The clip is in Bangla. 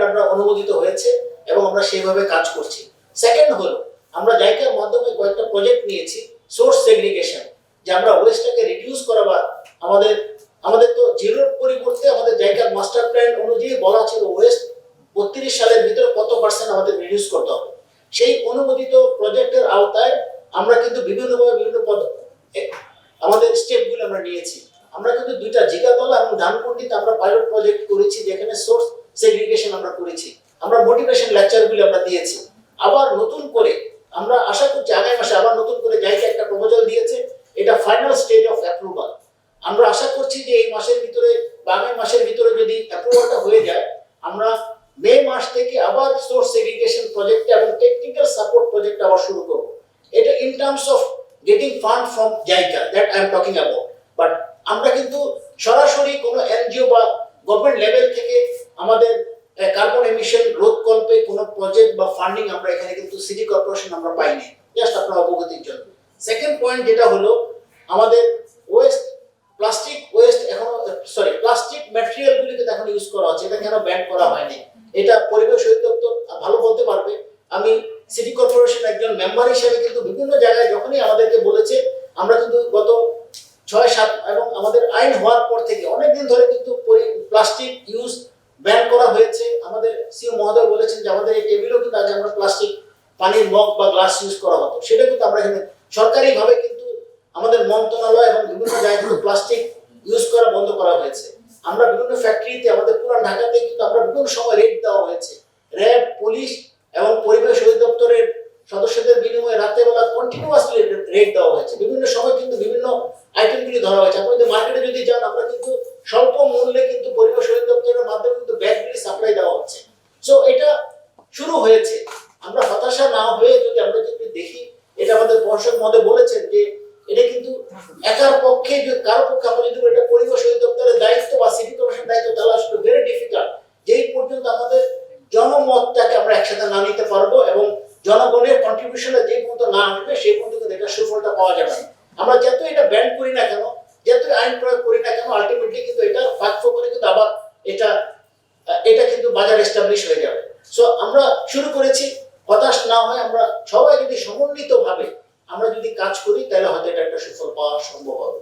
আমরা অনুমোদিত হয়েছে এবং আমরা সেইভাবে কাজ করছি। সেকেন্ড হলো আমরা জাইকার মাধ্যমে কয়েকটা প্রজেক্ট নিয়েছি সোর্স সেগ্রিগেশন, যে আমরা ওয়েস্টটাকে রিডিউস করা বা আমাদের তো জিরোর পরিবর্তে আমাদের জাইকার মাস্টার প্ল্যান অনুযায়ী বলা ছিল ওয়েস্ট 32 সালের ভিতরে কত পার্সেন্ট আমাদের রিডিউস করতে হবে। সেই অনুমোদিত প্রজেক্টের আওতায় আমরা কিন্তু বিভিন্নভাবে বিভিন্ন আমাদের স্টেপগুলো আমরা নিয়েছি। আমরা কিন্তু দুইটা জিগাতলা এবং ধানকুন্ডিতে আমরা পাইলট প্রজেক্ট করেছি, যেখানে সোর্স সেগ্রিগেশন আমরা করেছি। আমরা মোটিভেশন লেকচারগুলো আমরা দিয়েছি। আবার নতুন করে আমরা আশা করছি আগামী মাসে আবার নতুন করে জায়গা একটা প্রপোজাল দিয়েছে, এটা ফাইনাল স্টেজ অফ অ্যাপ্রুভাল। আমরা আশা করছি যে এই মাসের ভিতরে বা আগামী মাসের ভিতরে যদি অ্যাপ্রুভালটা হয়ে যায়, আমরা মে মাস থেকে আবার সোর্স সেগ্রিগেশন প্রজেক্ট এবং টেকনিক্যাল সাপোর্ট প্রজেক্ট আবার শুরু করব। এটা in terms of getting fund from JICA, that I am talking about. But আমরা কিন্তু সরাসরি কোনো এনজিও বা গভর্নমেন্ট লেভেল থেকে আমাদের কার্বন এমিশন রোধ কল্পে কোনো প্রজেক্ট বা ফান্ডিং আমরা এখানে কিন্তু সিটি কর্পোরেশন আমরা পাইনি, জাস্ট আপনার অবগতির জন্য। সেকেন্ড পয়েন্ট যেটা হলো আমাদের ওয়েস্ট প্লাস্টিক ওয়েস্ট এখনো প্লাস্টিক ম্যাটেরিয়ালগুলিকে এখন ইউজ করা হচ্ছে, এটা কেন ব্যান করা হয়নি এটা পরিবেশ অধিদপ্তর ভালো বলতে পারবে। আমি সিটি কর্পোরেশন একজন মেম্বার হিসেবে কিন্তু বিভিন্ন জায়গায় যখনই আমাদেরকে বলেছে, আমরা কিন্তু গত 6-7 এবং আমাদের আইন হওয়ার পর থেকে অনেকদিন ধরে কিন্তু প্লাস্টিক ইউজ ব্যান করা হয়েছে। আমাদের সিও মহোদয় বলেছেন যে আমাদের এই টেবিলেও কিন্তু আগে আমরা প্লাস্টিক পানির মগ বা গ্লাস ইউজ করা হতো, সেটা কিন্তু আমরা এখানে সরকারিভাবে কিন্তু আমাদের মন্ত্রণালয় এবং বিভিন্ন জায়গায় কিন্তু প্লাস্টিক ইউজ করা বন্ধ করা হয়েছে। আমরা বিভিন্ন ফ্যাক্টরিতে আমাদের পুরান ঢাকাতে কিন্তু আমরা বিভিন্ন সময় রেড দেওয়া হয়েছে। র্যাব, পুলিশ এবং পরিবেশ অধিদপ্তরের সদস্যদের বিনিময়ে রাত্রেবেলা কন্টিনিউয়াসলি রেড দেওয়া হয়েছে। বিভিন্ন সময় কিন্তু বিভিন্ন আইটেমগুলি ধরা হয়েছে। আপনি মার্কেটে যদি যান, আমরা কিন্তু স্বল্প মূল্যে কিন্তু পরিবেশ অধিদপ্তরের মাধ্যমে কিন্তু ব্যাগগুলি সাপ্লাই দেওয়া হচ্ছে। সো এটা শুরু হয়েছে। আমরা হতাশা না হয়ে যদি আমরা যদি দেখি, এটা আমাদের পর্ষদ মহোদয় বলেছেন যে এটা কিন্তু একার পক্ষে কারো পক্ষে আমরা যদি এটা পরিবেশ অধিদপ্তরের দায়িত্ব বা সিটি কর্পোরেশনের দায়িত্ব, তাহলে আসলে ভেরি ডিফিকাল্ট। যেই পর্যন্ত আমাদের জনমতটাকে আমরা একসাথে না নিতে পারবো এবং জনগণের কন্ট্রিবিউশনে যে পর্যন্ত না আসবে, সেই পর্যন্ত এটা সুফলটা পাওয়া যাবে না। আমরা যত এটা ব্যান করি না কেন, যত আইন প্রয়োগ করি না কেন, আলটিমেটলি কিন্তু এটা ফাঁক করে কিন্তু আবার এটা কিন্তু বাজার এস্টাবলিশ হয়ে যাবে। সো আমরা শুরু করেছি, হতাশ না হয় আমরা সবাই যদি সমন্বিতভাবে আমরা যদি কাজ করি, তাহলে হয়তো এটা একটা সুফল পাওয়া সম্ভব হবে।